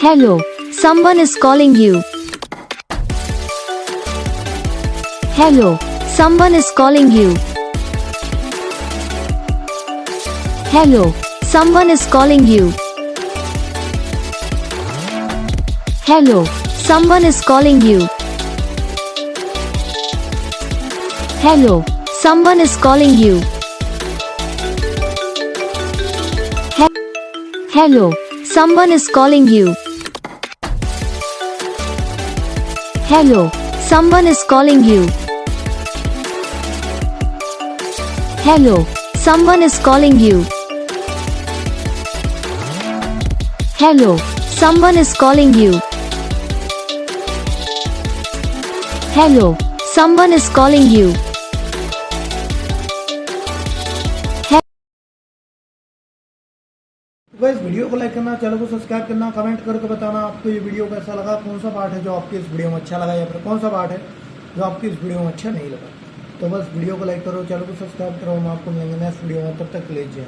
Hello, someone is calling you. Hello, someone is calling you. Hello, someone is calling you. Hello, someone is calling you. Hello, someone is calling you. Hello, someone is calling you. Hello, someone is calling you. Hello, someone is calling you. Hello, someone is calling you. Hello, someone is calling you. इस video को like करना, channel को subscribe करना, comment करके बताना आपको ये video कैसा लगा, कौन सा पार्ट है जो आपके इस वीडियो में अच्छा लगा या फिर कौन सा पार्ट है जो आपकी इस वीडियो में अच्छा नहीं लगा। तो बस वीडियो को लाइक करो, चैनल को सब्सक्राइब करो। हम आपको मिलेंगे नेक्स्ट वीडियो में, तब तक ले जाए।